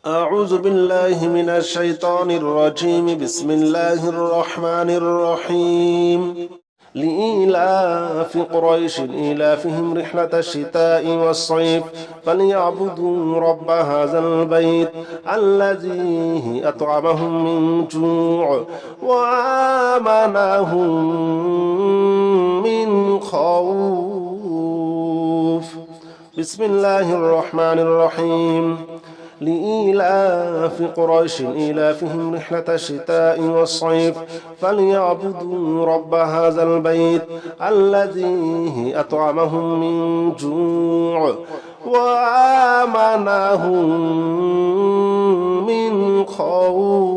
أعوذ بالله من الشيطان الرجيم. بسم الله الرحمن الرحيم. لإيلاف قريش إيلافهم رحلة الشتاء والصيف فليعبدوا رب هذا البيت الذي أطعمهم من جوع وآمنهم من خوف. بسم الله الرحمن الرحيم. لإيلاف قريش إيلافهم رحلة الشتاء والصيف فليعبدوا رب هذا البيت الذي أطعمهم من جوع وآمنهم من خوف.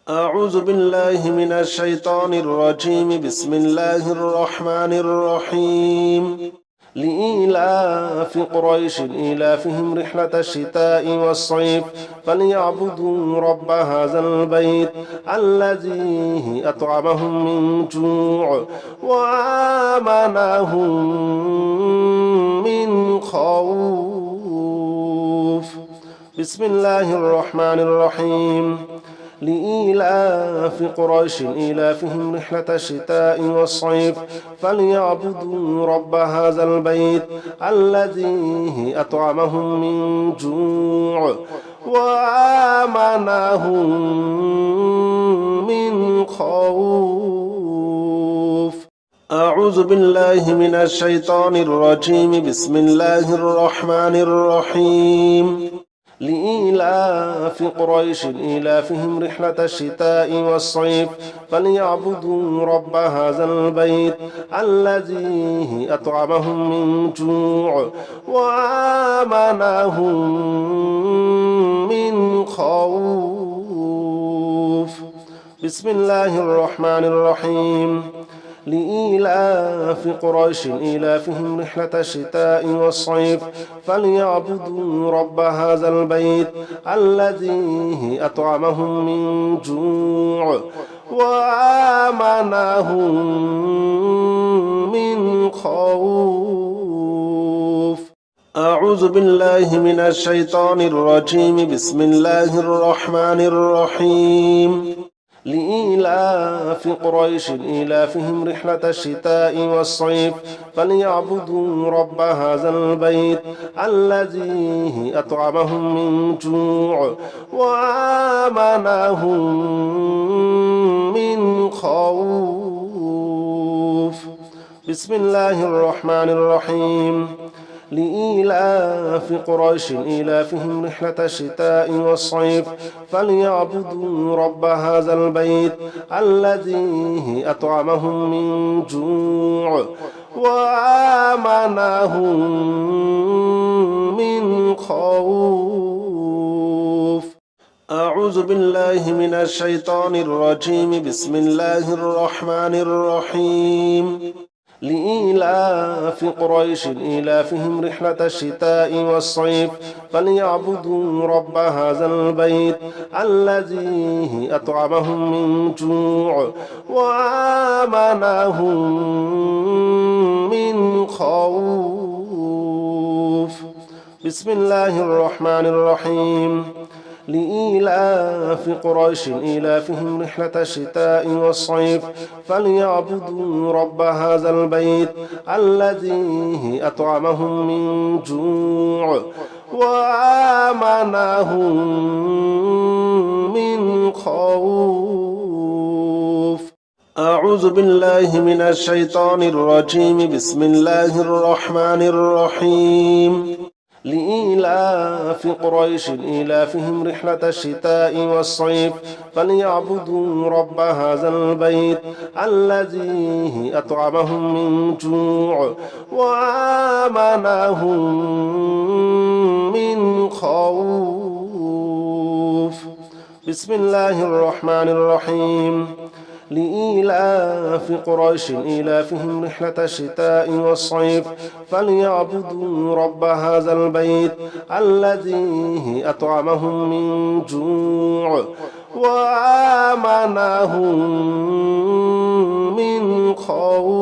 أعوذ بالله من الشيطان الرجيم. بسم الله الرحمن الرحيم. لإيلاف قريش إيلافهم رحلة الشتاء والصيف فليعبدوا رب هذا البيت الذي أطعمهم من جوع وآمنهم من خوف. بسم الله الرحمن الرحيم. لإيلاف قريش إيلافهم رحلة الشتاء والصيف فليعبدوا رب هذا البيت الذي أطعمهم من جوع وآمنهم من خوف. أعوذ بالله من الشيطان الرجيم. بسم الله الرحمن الرحيم. لإيلاف قريش إيلافهم رحلة الشتاء والصيف فليعبدوا رب هذا البيت الذي أطعمهم من جوع وآمنهم من خوف. بسم الله الرحمن الرحيم. لإيلاف قريش إيلافهم رحلة الشتاء والصيف فليعبدوا رب هذا البيت الذي أطعمهم من جوع وآمنهم من خوف. أعوذ بالله من الشيطان الرجيم. بسم الله الرحمن الرحيم. لإيلاف قريش إيلافهم رحلة الشتاء والصيف فليعبدوا رب هذا البيت الذي أطعمهم من جوع وآمنهم من خوف. بسم الله الرحمن الرحيم. لإيلاف قريش إيلافهم رحلة الشتاء والصيف فليعبدوا رب هذا البيت الذي أطعمهم من جوع وآمنهم من خوف. أعوذ بالله من الشيطان الرجيم. بسم الله الرحمن الرحيم. لإيلاف قريش إيلافهم رحلة الشتاء والصيف فليعبدوا رب هذا البيت الذي أطعمهم من جوع وآمنهم من خوف. بسم الله الرحمن الرحيم. لإيلاف قريش إيلافهم رحلة الشتاء والصيف فليعبدوا رب هذا البيت الذي أطعمهم من جوع وآمنهم من خوف. أعوذ بالله من الشيطان الرجيم. بسم الله الرحمن الرحيم. لإيلاف قريش إيلافهم رحلة الشتاء والصيف فليعبدوا رب هذا البيت الذي أطعمهم من جوع وآمنهم من خوف. بسم الله الرحمن الرحيم. لإيلاف قريش إيلافهم رحلة الشتاء والصيف فليعبدوا رب هذا البيت الذي أطعمهم من جوع وآمنهم من خوف.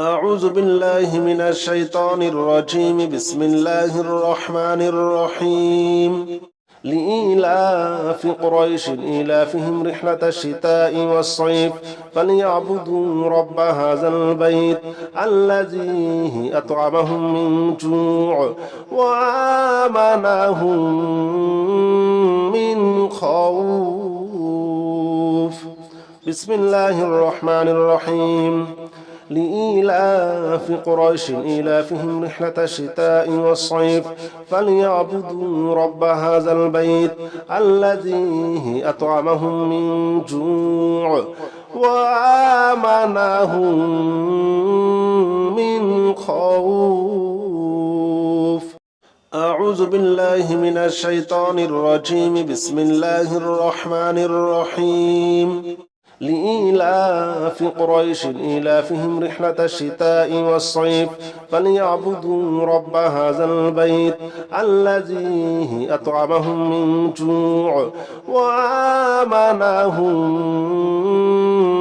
أعوذ بالله من الشيطان الرجيم بسم الله الرحمن الرحيم لإيلاف قريش إيلافهم رحلة الشتاء والصيف فليعبدوا رب هذا البيت الذي أطعمهم من جوع وآمنهم من خوف بسم الله الرحمن الرحيم لإيلاف قريش إيلافهم رحلة الشتاء والصيف فليعبدوا رب هذا البيت الذي أطعمهم من جوع وآمنهم من خوف أعوذ بالله من الشيطان الرجيم بسم الله الرحمن الرحيم لإيلاف قريش إيلافهم رحلة الشتاء والصيف فليعبدوا رب هذا البيت الذي أطعمهم من جوع وآمنهم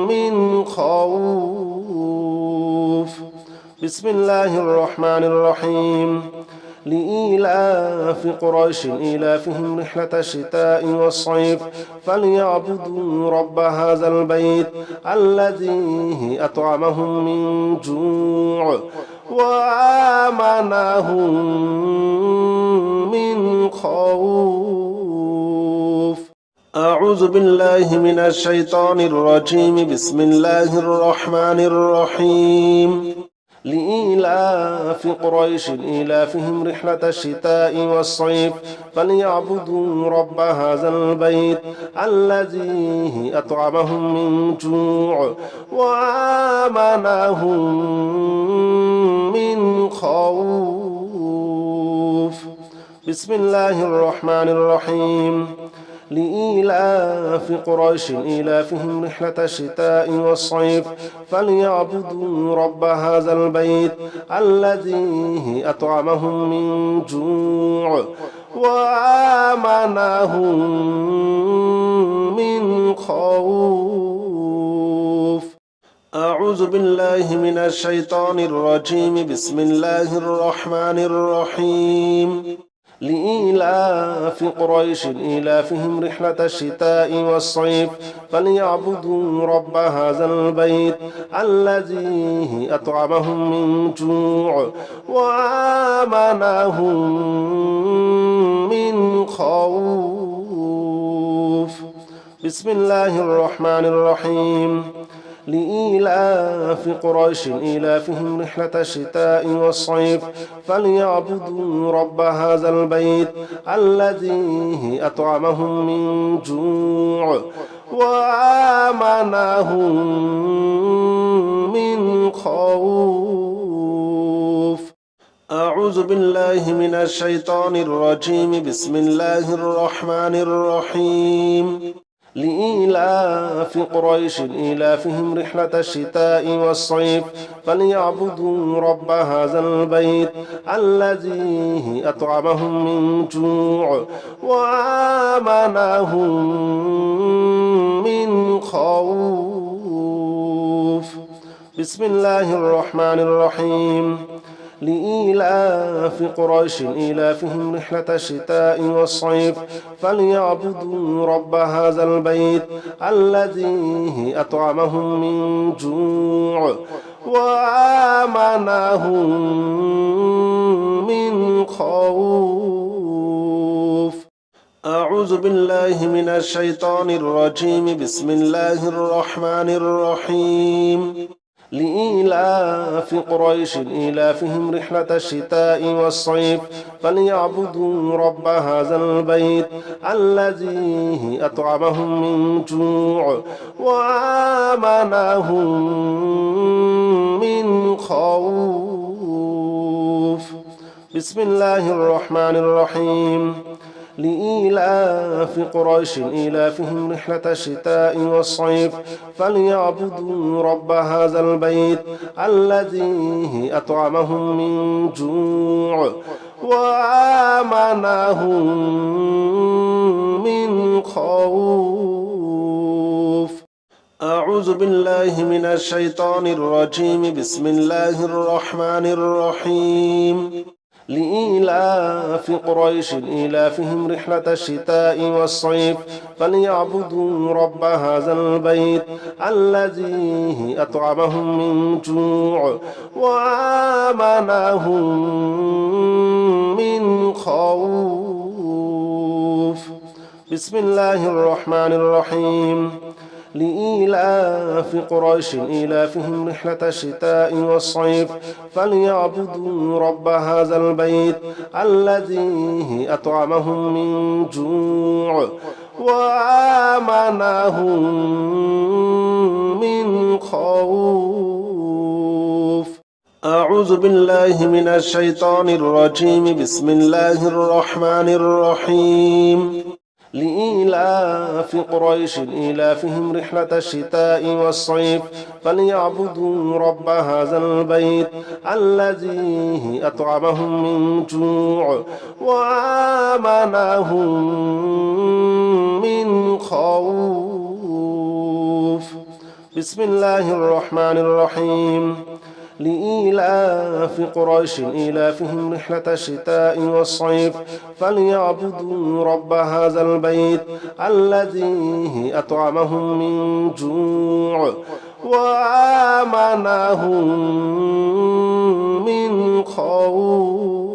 من خوف بسم الله الرحمن الرحيم لإيلاف قريش إيلافهم رحلة الشتاء والصيف فليعبدوا رب هذا البيت الذي أطعمهم من جوع وآمنهم من خوف أعوذ بالله من الشيطان الرجيم بسم الله الرحمن الرحيم لإيلاف قريش إيلافهم رحلة الشتاء والصيف فليعبدوا رب هذا البيت الذي أطعمهم من جوع وآمنهم من خوف بسم الله الرحمن الرحيم لإيلاف قريش إيلافهم رحلة الشتاء والصيف فليعبدوا رب هذا البيت الذي أطعمهم من جوع وآمنهم من خوف أعوذ بالله من الشيطان الرجيم بسم الله الرحمن الرحيم لإيلاف قريش إيلافهم رحلة الشتاء والصيف فليعبدوا رب هذا البيت الذي أطعمهم من جوع وآمنهم من خوف بسم الله الرحمن الرحيم لإيلاف قريش إيلافهم رحلة الشتاء والصيف فليعبدوا رب هذا البيت الذي أطعمهم من جوع وآمنهم من خوف أعوذ بالله من الشيطان الرجيم بسم الله الرحمن الرحيم لإيلاف قريش إيلافهم رحلة الشتاء والصيف فليعبدوا رب هذا البيت الذي أطعمهم من جوع وآمنهم من خوف بسم الله الرحمن الرحيم لإيلاف قريش إيلافهم رحلة الشتاء والصيف فليعبدوا رب هذا البيت الذي أطعمهم من جوع وآمنهم من خوف أعوذ بالله من الشيطان الرجيم بسم الله الرحمن الرحيم لإيلاف قريش إيلافهم رحلة الشتاء والصيف فليعبدوا رب هذا البيت الذي أطعمهم من جوع وآمنهم من خوف بسم الله الرحمن الرحيم لإيلاف قريش إيلافهم رحلة الشتاء والصيف فليعبدوا رب هذا البيت الذي أطعمهم من جوع وآمنهم من خوف أعوذ بالله من الشيطان الرجيم بسم الله الرحمن الرحيم لإيلاف قريش إيلافهم رحلة الشتاء والصيف فليعبدوا رب هذا البيت الذي أطعمهم من جوع وآمنهم من خوف بسم الله الرحمن الرحيم لإيلاف قريش إيلافهم رحلة الشتاء والصيف فليعبدوا رب هذا البيت الذي أطعمهم من جوع وآمنهم من خوف أعوذ بالله من الشيطان الرجيم بسم الله الرحمن الرحيم لإيلاف قريش إيلافهم رحلة الشتاء والصيف فليعبدوا رب هذا البيت الذي أطعمهم من جوع وآمنهم من خوف بسم الله الرحمن الرحيم لإيلاف قريش إيلافهم رحلة الشتاء والصيف فليعبدوا رب هذا البيت الذي أطعمهم من جوع وآمنهم من خوف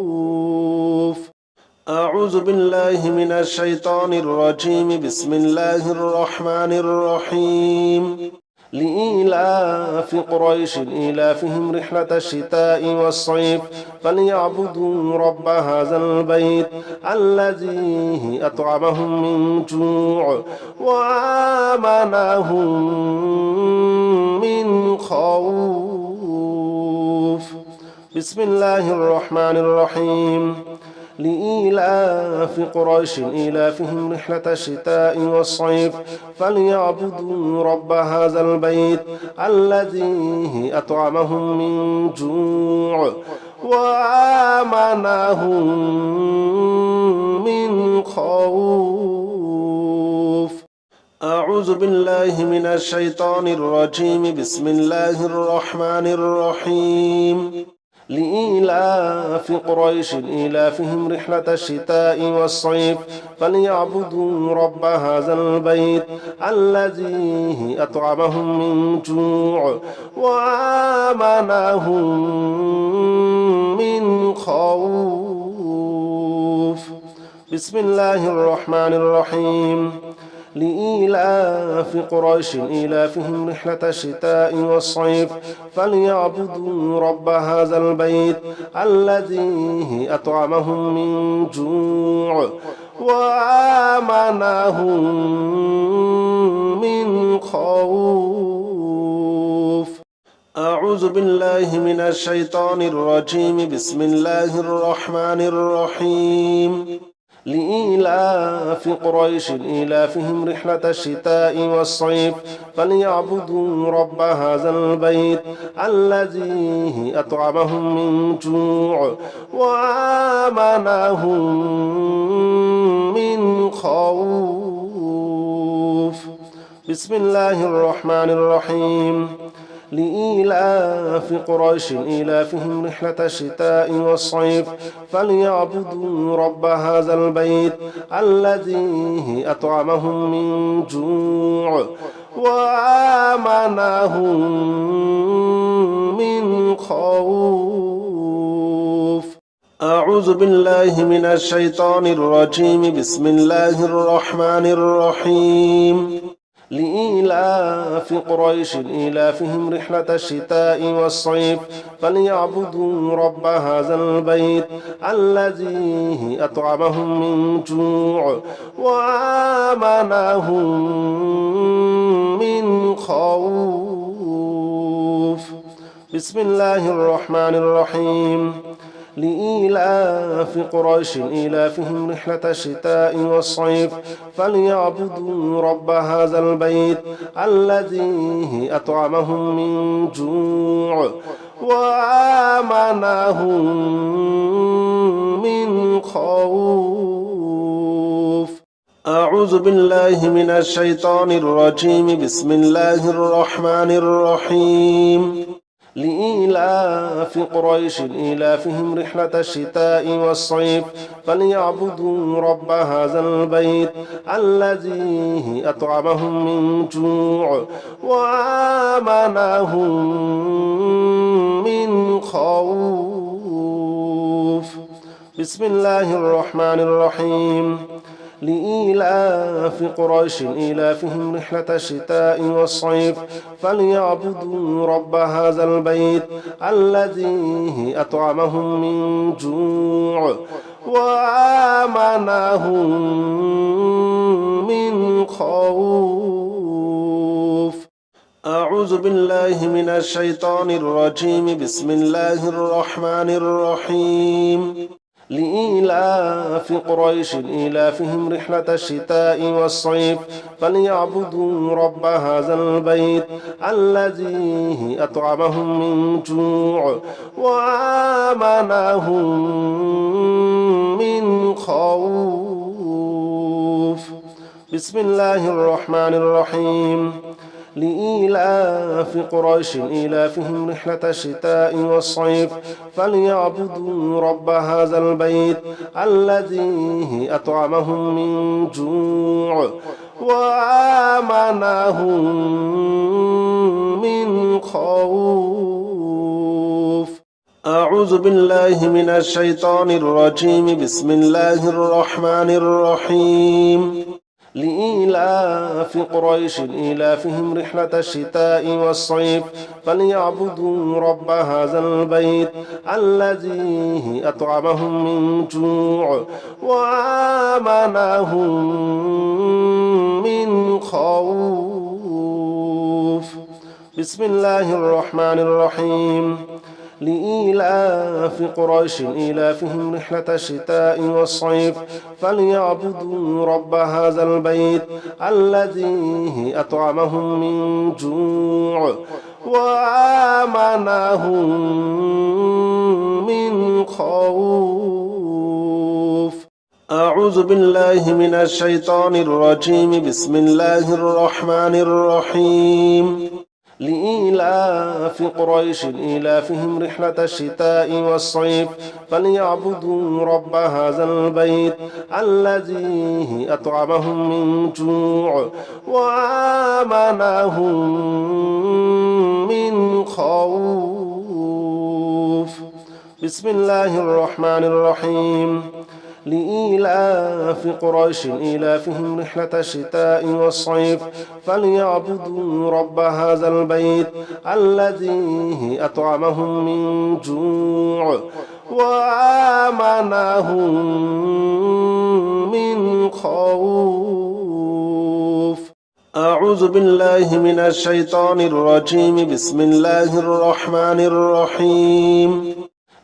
أعوذ بالله من الشيطان الرجيم بسم الله الرحمن الرحيم لإيلاف قريش إيلافهم رحلة الشتاء والصيف فليعبدوا رب هذا البيت الذي أطعمهم من جوع وآمنهم من خوف بسم الله الرحمن الرحيم لإيلاف قريش إيلافهم رحلة الشتاء والصيف فليعبدوا رب هذا البيت الذي أطعمهم من جوع وآمنهم من خوف أعوذ بالله من الشيطان الرجيم بسم الله الرحمن الرحيم لإيلاف قريش إيلافهم رحلة الشتاء والصيف فليعبدوا رب هذا البيت الذي أطعمهم من جوع وآمنهم من خوف بسم الله الرحمن الرحيم لإيلاف قريش إيلافهم رحلة الشتاء والصيف فليعبدوا رب هذا البيت الذي أطعمهم من جوع وآمنهم من خوف أعوذ بالله من الشيطان الرجيم بسم الله الرحمن الرحيم لإيلاف قريش إيلافهم رحلة الشتاء والصيف فليعبدوا رب هذا البيت الذي أطعمهم من جوع وآمنهم من خوف بسم الله الرحمن الرحيم لإيلاف قريش إيلافهم رحلة الشتاء والصيف فليعبدوا رب هذا البيت الذي أطعمهم من جوع وآمنهم من خوف أعوذ بالله من الشيطان الرجيم بسم الله الرحمن الرحيم لإيلاف قريش إيلافهم رحلة الشتاء والصيف فليعبدوا رب هذا البيت الذي أطعمهم من جوع وآمنهم من خوف بسم الله الرحمن الرحيم لإيلاف قريش إيلافهم رحلة الشتاء والصيف فليعبدوا رب هذا البيت الذي أطعمهم من جوع وآمنهم من خوف أعوذ بالله من الشيطان الرجيم بسم الله الرحمن الرحيم لإيلاف قريش إيلافهم رحلة الشتاء والصيف فليعبدوا رب هذا البيت الذي أطعمهم من جوع وآمنهم من خوف بسم الله الرحمن الرحيم لإيلاف قريش إيلافهم رحلة الشتاء والصيف فليعبدوا رب هذا البيت الذي أطعمهم من جوع وآمنهم من خوف أعوذ بالله من الشيطان الرجيم بسم الله الرحمن الرحيم لإيلاف قريش إيلافهم رحلة الشتاء والصيف فليعبدوا رب هذا البيت الذي أطعمهم من جوع وآمنهم من خوف بسم الله الرحمن الرحيم لإيلاف قريش إيلافهم رحلة الشتاء والصيف فليعبدوا رب هذا البيت الذي أطعمهم من جوع وآمنهم من خوف أعوذ بالله من الشيطان الرجيم بسم الله الرحمن الرحيم لإيلاف قريش إيلافهم رحلة الشتاء والصيف فليعبدوا رب هذا البيت الذي أطعمهم من جوع وآمنهم من خوف بسم الله الرحمن الرحيم لإيلاف قريش إيلافهم رحلة الشتاء والصيف فليعبدوا رب هذا البيت الذي أطعمهم من جوع وآمنهم من خوف أعوذ بالله من الشيطان الرجيم بسم الله الرحمن الرحيم لإيلاف قريش إيلافهم رحلة الشتاء والصيف فليعبدوا رب هذا البيت الذي أطعمهم من جوع وآمنهم من خوف بسم الله الرحمن الرحيم لإيلاف قريش إيلافهم رحلة الشتاء والصيف فليعبدوا رب هذا البيت الذي أطعمهم من جوع وآمنهم من خوف أعوذ بالله من الشيطان الرجيم بسم الله الرحمن الرحيم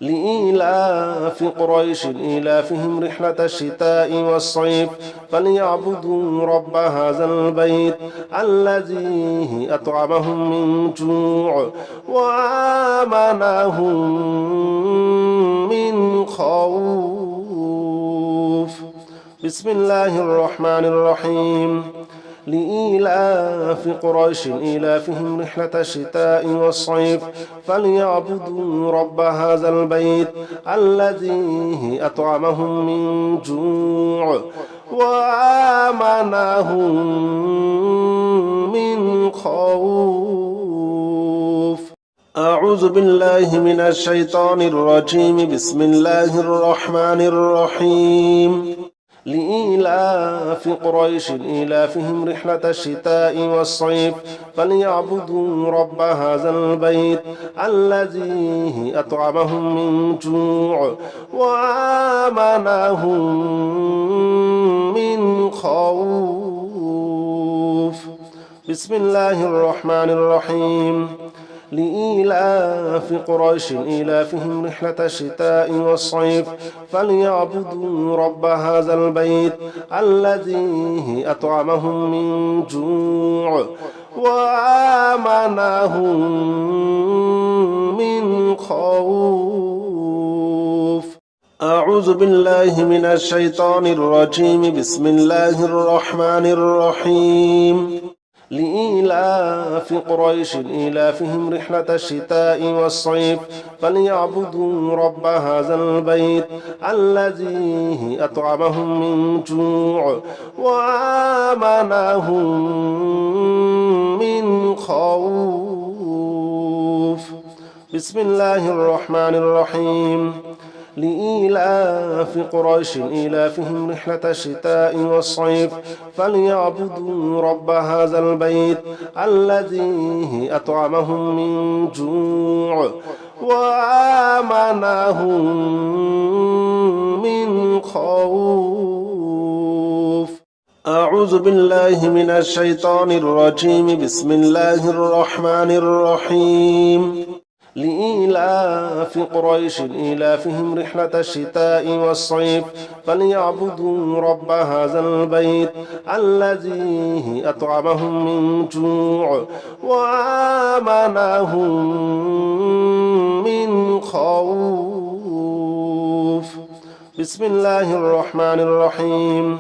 لإيلاف قريش إيلافهم رحلة الشتاء والصيف فليعبدوا رب هذا البيت الذي أطعمهم من جوع وآمنهم من خوف بسم الله الرحمن الرحيم لإيلاف قريش إيلافهم رحلة الشتاء والصيف فليعبدوا رب هذا البيت الذي أطعمهم من جوع وآمنهم من خوف أعوذ بالله من الشيطان الرجيم بسم الله الرحمن الرحيم لإيلاف قريش إيلافهم رحلة الشتاء والصيف فليعبدوا رب هذا البيت الذي أطعمهم من جوع وآمنهم من خوف بسم الله الرحمن الرحيم لإيلاف قريش إيلافهم رحلة الشتاء والصيف فليعبدوا رب هذا البيت الذي أطعمهم من جوع وآمنهم من خوف أعوذ بالله من الشيطان الرجيم بسم الله الرحمن الرحيم لإيلاف قريش إيلافهم رحلة الشتاء والصيف فليعبدوا رب هذا البيت الذي أطعمهم من جوع وآمنهم من خوف. بسم الله الرحمن الرحيم لإيلاف قريش إيلافهم رحلة الشتاء والصيف فليعبدوا رب هذا البيت الذي أطعمهم من جوع وآمنهم من خوف. أعوذ بالله من الشيطان الرجيم بسم الله الرحمن الرحيم لإيلاف قريش إيلافهم رحلة الشتاء والصيف فليعبدوا رب هذا البيت الذي أطعمهم من جوع وآمنهم من خوف. بسم الله الرحمن الرحيم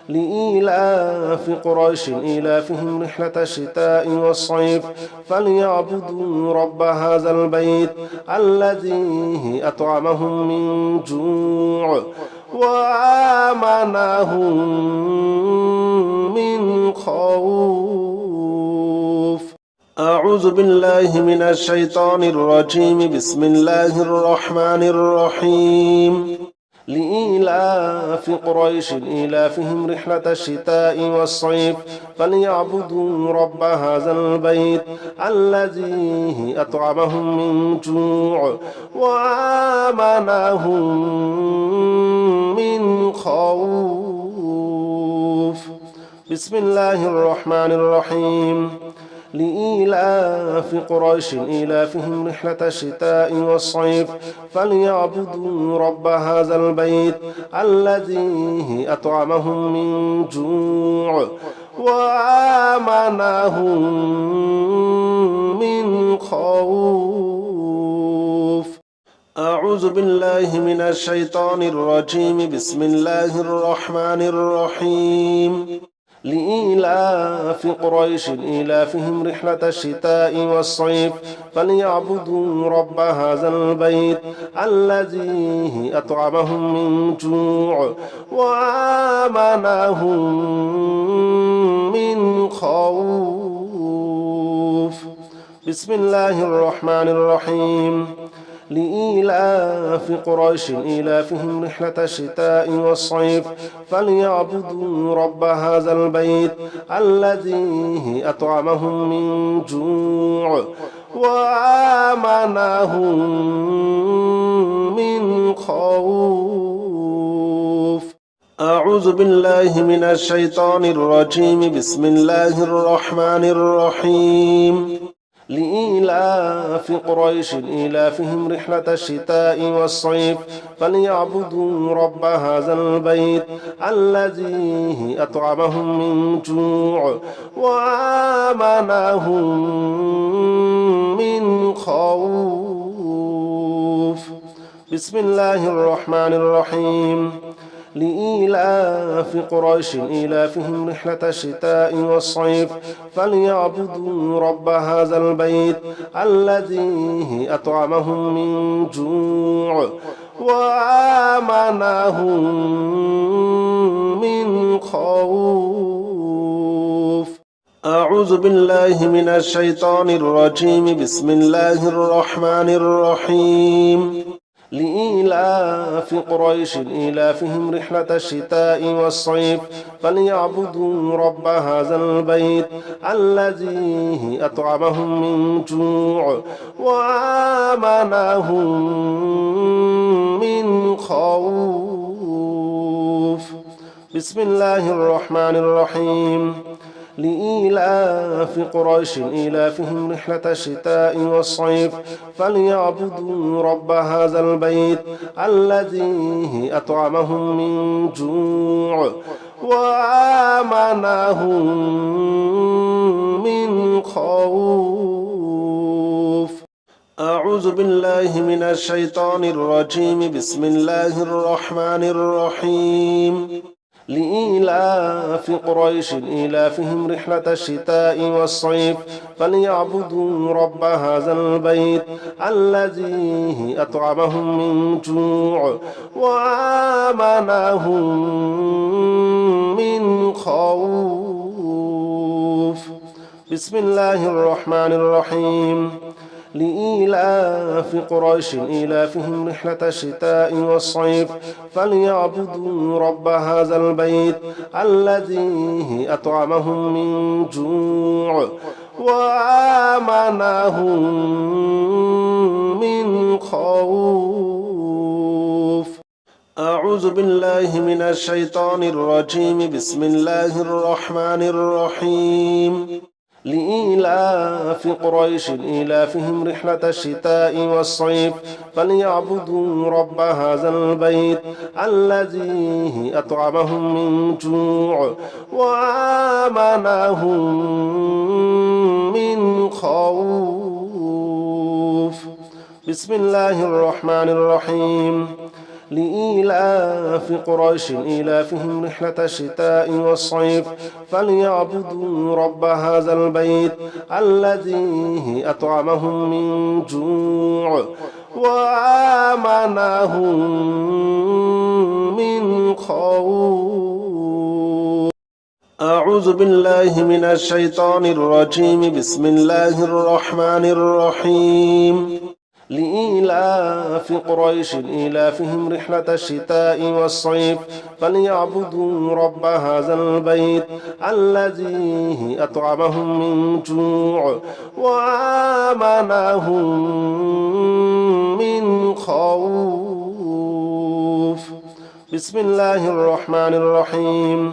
لإيلاف قريش إيلافهم رحلة الشتاء والصيف فليعبدوا رب هذا البيت الذي أطعمهم من جوع وآمنهم من خوف. أعوذ بالله من الشيطان الرجيم بسم الله الرحمن الرحيم لإيلاف قريش إيلافهم رحلة الشتاء والصيف فليعبدوا رب هذا البيت الذي أطعمهم من جوع وآمنهم من خوف. بسم الله الرحمن الرحيم لإيلاف قريش إيلافهم رحلة الشتاء والصيف فليعبدوا رب هذا البيت الذي أطعمهم من جوع وآمنهم من خوف. أعوذ بالله من الشيطان الرجيم بسم الله الرحمن الرحيم لإيلاف قريش إيلافهم رحلة الشتاء والصيف فليعبدوا رب هذا البيت الذي أطعمهم من جوع وآمنهم من خوف. بسم الله الرحمن الرحيم لإيلاف قريش إيلافهم رحلة الشتاء والصيف فليعبدوا رب هذا البيت الذي أطعمهم من جوع وآمنهم من خوف. أعوذ بالله من الشيطان الرجيم بسم الله الرحمن الرحيم لإيلاف قريش إيلافهم رحلة الشتاء والصيف فليعبدوا رب هذا البيت الذي أطعمهم من جوع وآمنهم من خوف. بسم الله الرحمن الرحيم لإيلاف قريش إيلافهم رحلة الشتاء والصيف فليعبدوا رب هذا البيت الذي أطعمهم من جوع وآمنهم من خوف. أعوذ بالله من الشيطان الرجيم بسم الله الرحمن الرحيم لإيلاف قريش إيلافهم رحلة الشتاء والصيف فليعبدوا رب هذا البيت الذي أطعمهم من جوع وآمنهم من خوف. بسم الله الرحمن الرحيم لإيلاف قريش إيلافهم رحلة الشتاء والصيف فليعبدوا رب هذا البيت الذي أطعمهم من جوع وآمنهم من خوف. أعوذ بالله من الشيطان الرجيم بسم الله الرحمن الرحيم لإيلاف قريش إيلافهم رحلة الشتاء والصيف فليعبدوا رب هذا البيت الذي أطعمهم من جوع وآمنهم من خوف. بسم الله الرحمن الرحيم لإيلاف قريش إيلافهم رحلة الشتاء والصيف فليعبدوا رب هذا البيت الذي أطعمهم من جوع وآمنهم من خوف. أعوذ بالله من الشيطان الرجيم بسم الله الرحمن الرحيم لإيلاف قريش إيلافهم رحلة الشتاء والصيف فليعبدوا رب هذا البيت الذي أطعمهم من جوع وآمنهم من خوف. بسم الله الرحمن الرحيم لإيلاف قريش إيلافهم رحلة الشتاء والصيف فليعبدوا رب هذا البيت الذي أطعمهم من جوع وآمنهم من خوف. أعوذ بالله من الشيطان الرجيم بسم الله الرحمن الرحيم لإيلاف قريش إيلافهم رحلة الشتاء والصيف فليعبدوا رب هذا البيت الذي أطعمهم من جوع وآمنهم من خوف. بسم الله الرحمن الرحيم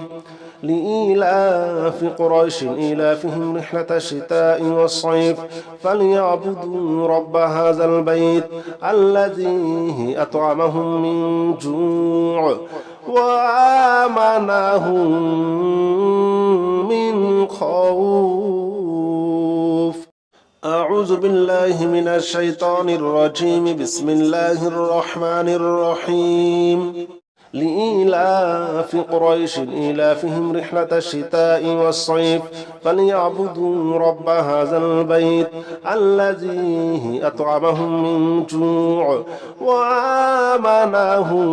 لإيلاف قريش إيلافهم رحلة الشتاء والصيف فليعبدوا رب هذا البيت الذي أطعمهم من جوع وآمنهم من خوف. أعوذ بالله من الشيطان الرجيم بسم الله الرحمن الرحيم لإيلاف قريش إيلافهم رحلة الشتاء والصيف فليعبدوا رب هذا البيت الذي أطعمهم من جوع وآمنهم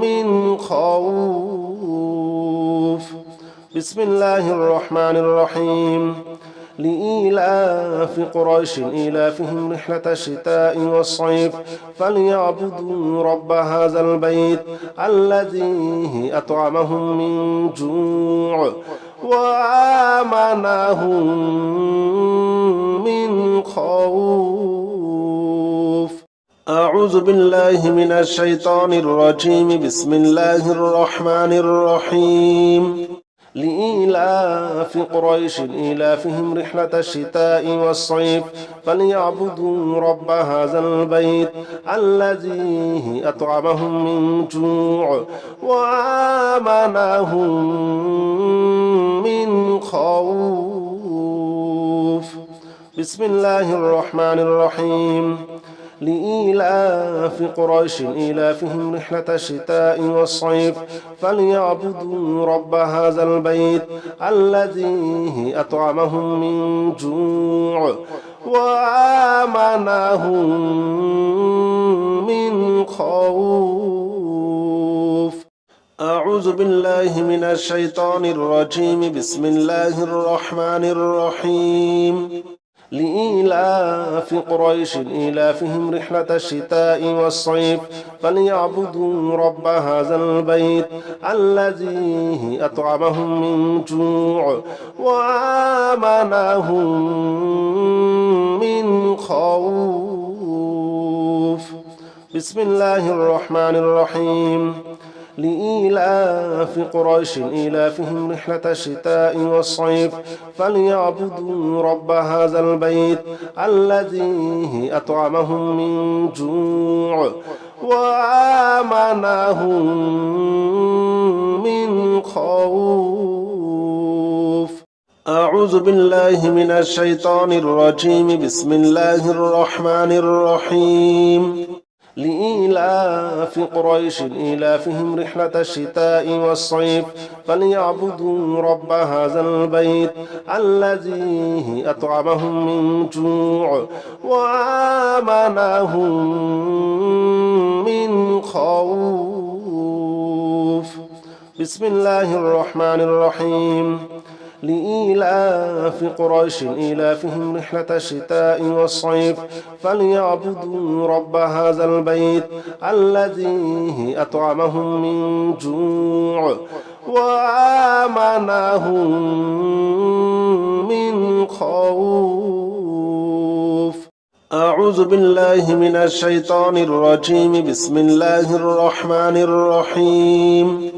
من خوف. بسم الله الرحمن الرحيم لإيلاف قريش إيلافهم رحلة الشتاء والصيف فليعبدوا رب هذا البيت الذي أطعمهم من جوع وآمنهم من خوف. أعوذ بالله من الشيطان الرجيم بسم الله الرحمن الرحيم لإيلاف قريش إيلافهم رحلة الشتاء والصيف فليعبدوا رب هذا البيت الذي أطعمهم من جوع وآمنهم من خوف. بسم الله الرحمن الرحيم لإيلاف قريش إيلافهم رحلة الشتاء والصيف فليعبدوا رب هذا البيت الذي أطعمهم من جوع وآمنهم من خوف. أعوذ بالله من الشيطان الرجيم بسم الله الرحمن الرحيم لإيلاف قريش إيلافهم رحلة الشتاء والصيف فليعبدوا رب هذا البيت الذي أطعمهم من جوع وآمنهم من خوف. بسم الله الرحمن الرحيم لإيلاف قريش إيلافهم رحلة الشتاء والصيف فليعبدوا رب هذا البيت الذي أطعمهم من جوع وآمنهم من خوف. أعوذ بالله من الشيطان الرجيم بسم الله الرحمن الرحيم لإيلاف قريش إيلافهم رحلة الشتاء والصيف فليعبدوا رب هذا البيت الذي أطعمهم من جوع وآمنهم من خوف. بسم الله الرحمن الرحيم لإيلاف قريش إيلافهم رحلة الشتاء والصيف فليعبدوا رب هذا البيت الذي أطعمهم من جوع وآمنهم من خوف. أعوذ بالله من الشيطان الرجيم بسم الله الرحمن الرحيم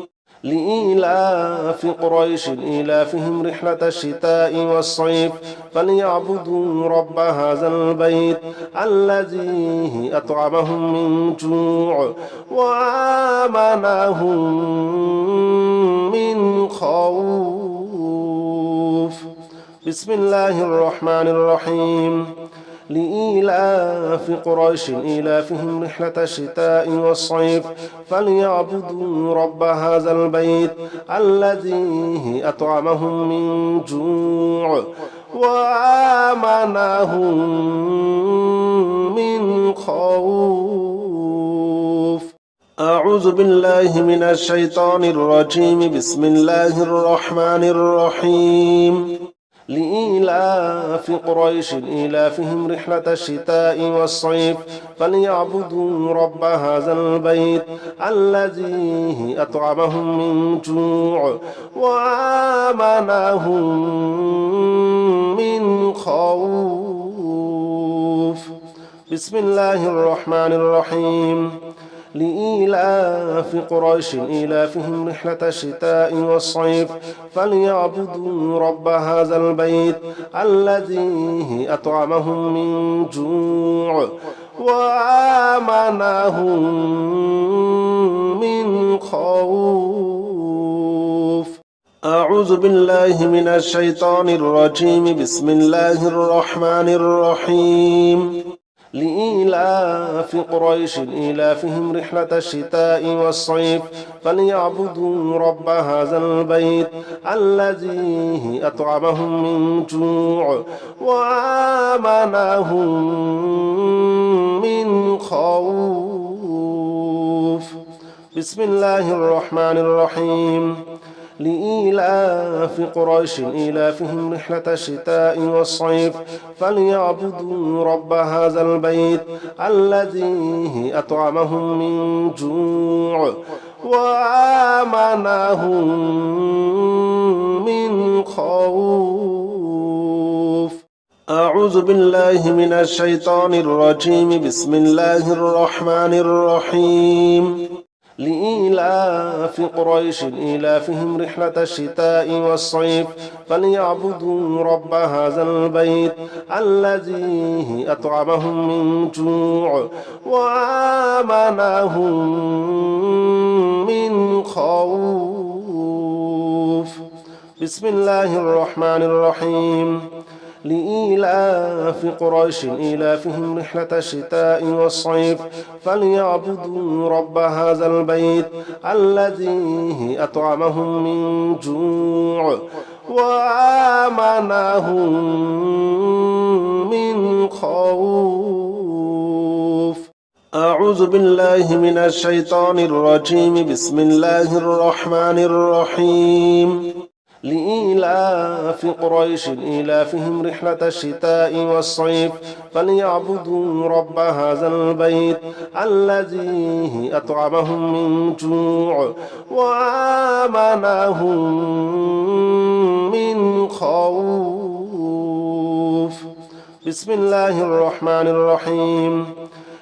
لإيلاف قريش إيلافهم رحلة الشتاء والصيف فليعبدوا رب هذا البيت الذي أطعمهم من جوع وآمنهم من خوف. بسم الله الرحمن الرحيم لإيلاف قريش إيلافهم رحلة الشتاء والصيف فليعبدوا رب هذا البيت الذي أطعمهم من جوع وآمنهم من خوف. أعوذ بالله من الشيطان الرجيم بسم الله الرحمن الرحيم لإيلاف قريش إيلافهم رحلة الشتاء والصيف فليعبدوا رب هذا البيت الذي أطعمهم من جوع وآمنهم من خوف. بسم الله الرحمن الرحيم لإيلاف قريش إيلافهم رحلة الشتاء والصيف فليعبدوا رب هذا البيت الذي أطعمهم من جوع وآمنهم من خوف. أعوذ بالله من الشيطان الرجيم بسم الله الرحمن الرحيم لإيلاف قريش إيلافهم رحلة الشتاء والصيف فليعبدوا رب هذا البيت الذي أطعمهم من جوع وآمنهم من خوف. بسم الله الرحمن الرحيم لإيلاف قريش إيلافهم رحلة الشتاء والصيف فليعبدوا رب هذا البيت الذي أطعمهم من جوع وآمنهم من خوف. أعوذ بالله من الشيطان الرجيم بسم الله الرحمن الرحيم لإيلاف قريش إيلافهم رحلة الشتاء والصيف فليعبدوا رب هذا البيت الذي أطعمهم من جوع وآمنهم من خوف. بسم الله الرحمن الرحيم لإيلاف قريش إيلافهم رحلة الشتاء والصيف فليعبدوا رب هذا البيت الذي أطعمهم من جوع وآمنهم من خوف. أعوذ بالله من الشيطان الرجيم بسم الله الرحمن الرحيم لإيلاف قريش إيلافهم رحلة الشتاء والصيف فليعبدوا رب هذا البيت الذي أطعمهم من جوع وآمنهم من خوف. بسم الله الرحمن الرحيم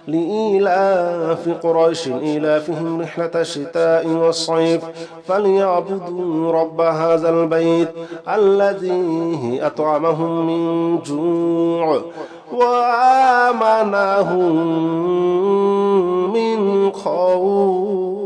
لإيلاف قريش إيلافهم رحلة الشتاء والصيف فليعبدوا رب هذا البيت الذي أطعمهم من جوع وآمنهم من خوف.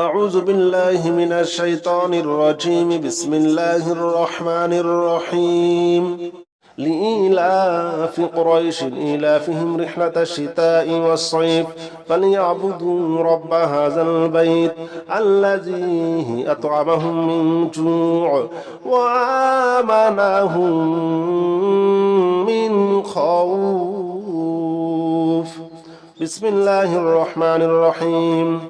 أعوذ بالله من الشيطان الرجيم بسم الله الرحمن الرحيم لإيلاف قريش إيلافهم رحلة الشتاء والصيف فليعبدوا رب هذا البيت الذي أطعمهم من جوع وآمنهم من خوف. بسم الله الرحمن الرحيم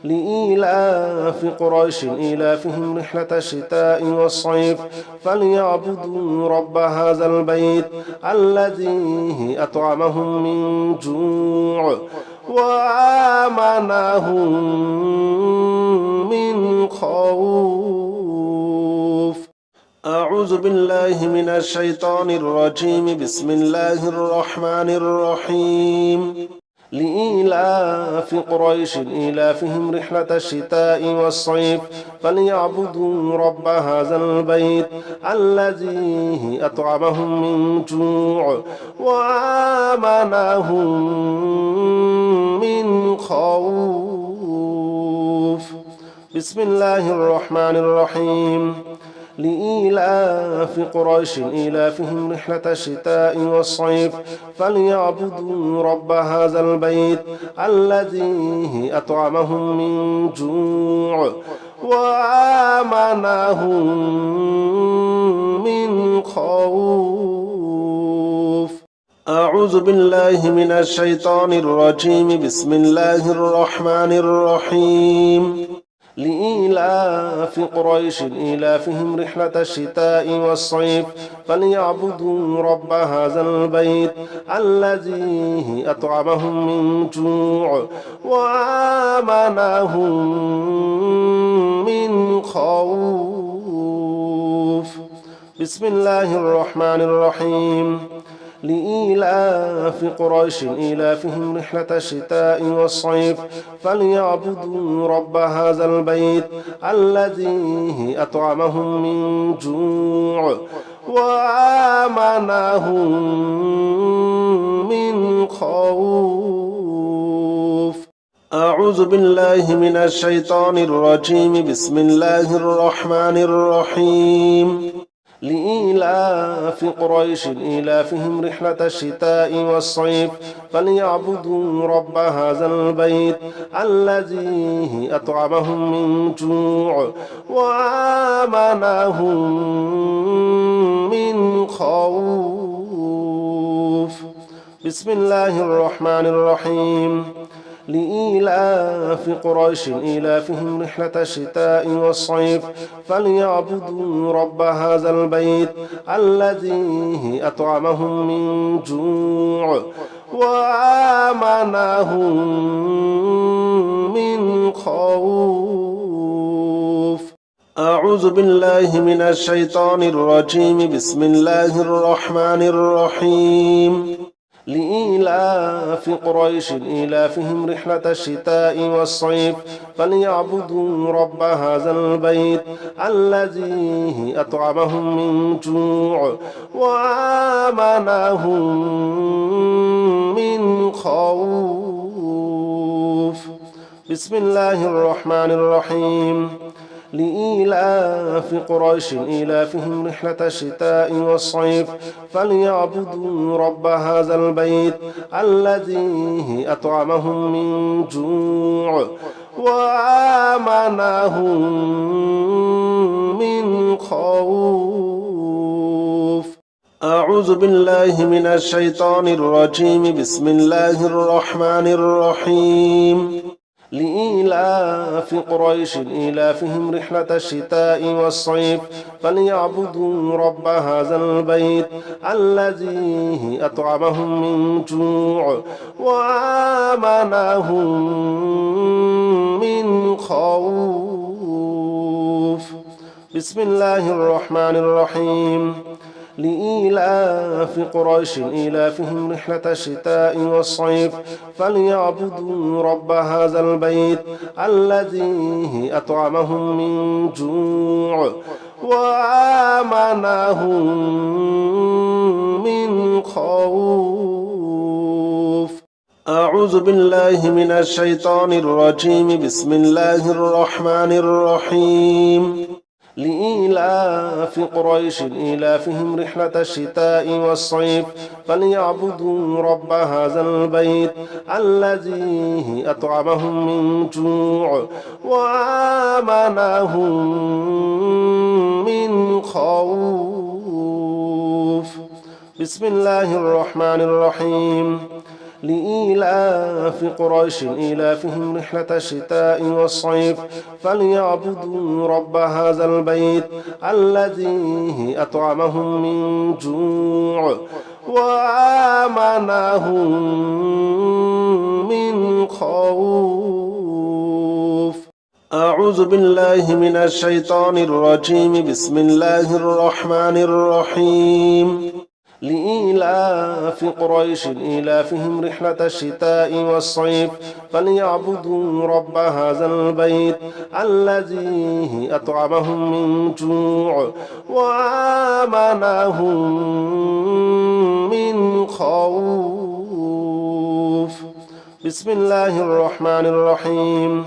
لإيلاف قريش إيلافهم رحلة الشتاء والصيف فليعبدوا رب هذا البيت الذي أطعمهم من جوع وآمنهم من خوف. أعوذ بالله من الشيطان الرجيم بسم الله الرحمن الرحيم لإيلاف قريش إيلافهم رحلة الشتاء والصيف فليعبدوا رب هذا البيت الذي أطعمهم من جوع وآمنهم من خوف. بسم الله الرحمن الرحيم لإيلاف قريش إيلافهم رحلة الشتاء والصيف فليعبدوا رب هذا البيت الذي أطعمهم من جوع وآمنهم من خوف. أعوذ بالله من الشيطان الرجيم بسم الله الرحمن الرحيم لإيلاف قريش إيلافهم رحلة الشتاء والصيف فليعبدوا رب هذا البيت الذي أطعمهم من جوع وآمنهم من خوف. بسم الله الرحمن الرحيم لإيلاف قريش إيلافهم رحلة الشتاء والصيف فليعبدوا رب هذا البيت الذي أطعمهم من جوع وآمنهم من خوف. أعوذ بالله من الشيطان الرجيم بسم الله الرحمن الرحيم لإيلاف قريش إيلافهم رحلة الشتاء والصيف فليعبدوا رب هذا البيت الذي أطعمهم من جوع وآمنهم من خوف. بسم الله الرحمن الرحيم لإيلاف قريش إيلافهم رحلة الشتاء والصيف فليعبدوا رب هذا البيت الذي أطعمهم من جوع وآمنهم من خوف. أعوذ بالله من الشيطان الرجيم بسم الله الرحمن الرحيم لإيلاف قريش إيلافهم رحلة الشتاء والصيف فليعبدوا رب هذا البيت الذي أطعمهم من جوع وآمنهم من خوف. بسم الله الرحمن الرحيم لإيلاف قريش إيلافهم رحلة الشتاء والصيف فليعبدوا رب هذا البيت الذي أطعمهم من جوع وآمنهم من خوف. أعوذ بالله من الشيطان الرجيم بسم الله الرحمن الرحيم لإيلاف قريش إيلافهم رحلة الشتاء والصيف فليعبدوا رب هذا البيت الذي أطعمهم من جوع وآمنهم من خوف. بسم الله الرحمن الرحيم لإيلاف قريش إيلافهم رحلة الشتاء والصيف فليعبدوا رب هذا البيت الذي أطعمهم من جوع وآمنهم من خوف. أعوذ بالله من الشيطان الرجيم بسم الله الرحمن الرحيم لإيلاف قريش إيلافهم رحلة الشتاء والصيف فليعبدوا رب هذا البيت الذي أطعمهم من جوع وآمنهم من خوف. بسم الله الرحمن الرحيم لإيلاف قريش إيلافهم رحلة الشتاء والصيف فليعبدوا رب هذا البيت الذي أطعمهم من جوع وآمنهم من خوف. أعوذ بالله من الشيطان الرجيم بسم الله الرحمن الرحيم لإيلاف قريش إيلافهم رحلة الشتاء والصيف فليعبدوا رب هذا البيت الذي أطعمهم من جوع وآمنهم من خوف. بسم الله الرحمن الرحيم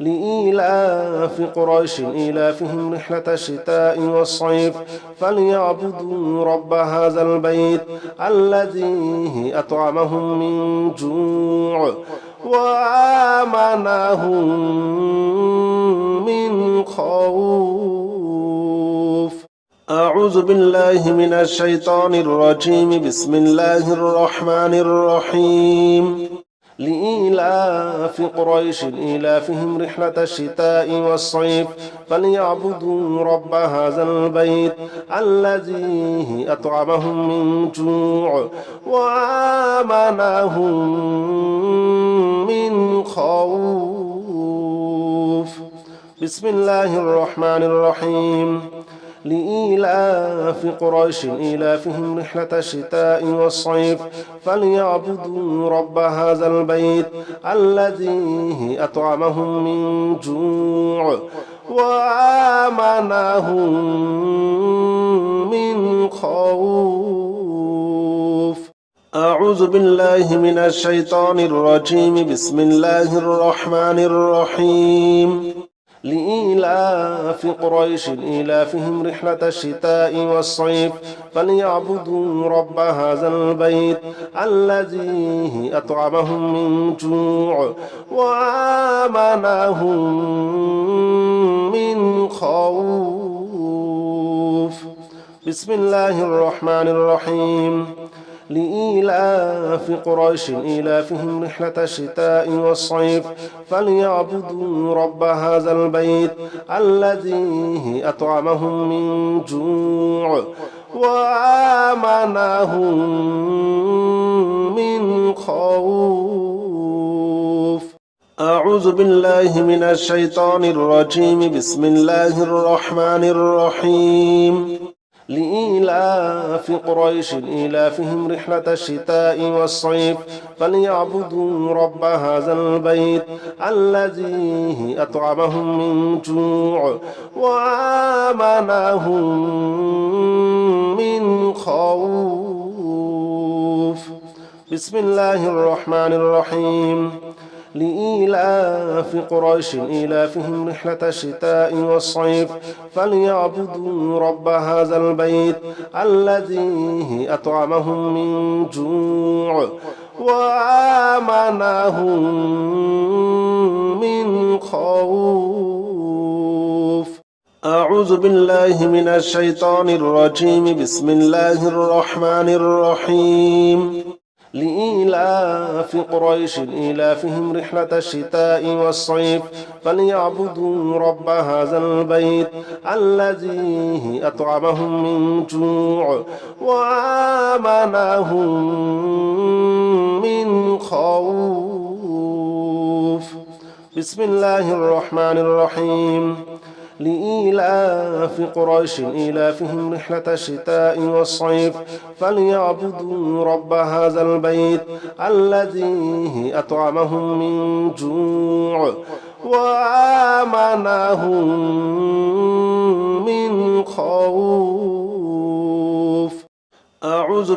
لإيلاف قريش إيلافهم رحلة الشتاء والصيف فليعبدوا رب هذا البيت الذي أطعمهم من جوع وآمنهم من خوف. أعوذ بالله من الشيطان الرجيم بسم الله الرحمن الرحيم لإيلاف قريش إيلافهم رحلة الشتاء والصيف فليعبدوا رب هذا البيت الذي أطعمهم من جوع وآمنهم من خوف. بسم الله الرحمن الرحيم لإيلاف قريش إيلافهم رحلة الشتاء والصيف فليعبدوا رب هذا البيت الذي أطعمهم من جوع وآمنهم من خوف. أعوذ بالله من الشيطان الرجيم بسم الله الرحمن الرحيم لإيلاف قريش إيلافهم رحلة الشتاء والصيف فليعبدوا رب هذا البيت الذي أطعمهم من جوع وآمنهم من خوف. بسم الله الرحمن الرحيم لإيلاف قريش إيلافهم رحلة الشتاء والصيف فليعبدوا رب هذا البيت الذي أطعمهم من جوع وآمنهم من خوف. أعوذ بالله من الشيطان الرجيم بسم الله الرحمن الرحيم لإيلاف قريش إيلافهم رحلة الشتاء والصيف فليعبدوا رب هذا البيت الذي أطعمهم من جوع وآمنهم من خوف. بسم الله الرحمن الرحيم لإيلاف قريش إيلافهم رحلة الشتاء والصيف فليعبدوا رب هذا البيت الذي أطعمهم من جوع وآمنهم من خوف. أعوذ بالله من الشيطان الرجيم بسم الله الرحمن الرحيم لإيلاف قريش إيلافهم رحلة الشتاء والصيف فليعبدوا رب هذا البيت الذي أطعمهم من جوع وآمنهم من خوف. بسم الله الرحمن الرحيم لإيلاف قريش إيلافهم رحلة الشتاء والصيف فليعبدوا رب هذا البيت الذي أطعمهم من جوع وآمنهم من خوف. أعوذ